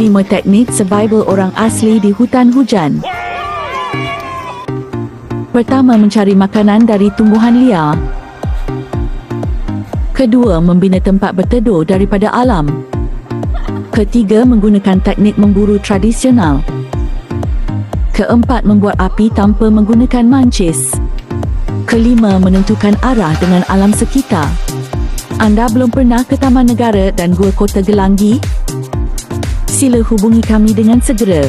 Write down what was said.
5 teknik survival orang asli di hutan hujan. Pertama, mencari makanan dari tumbuhan liar. Kedua, membina tempat berteduh daripada alam. Ketiga, menggunakan teknik memburu tradisional. Keempat, membuat api tanpa menggunakan mancis. Kelima, menentukan arah dengan alam sekitar. Anda belum pernah ke Taman Negara dan Gua Kota Gelanggi? Sila hubungi kami dengan segera.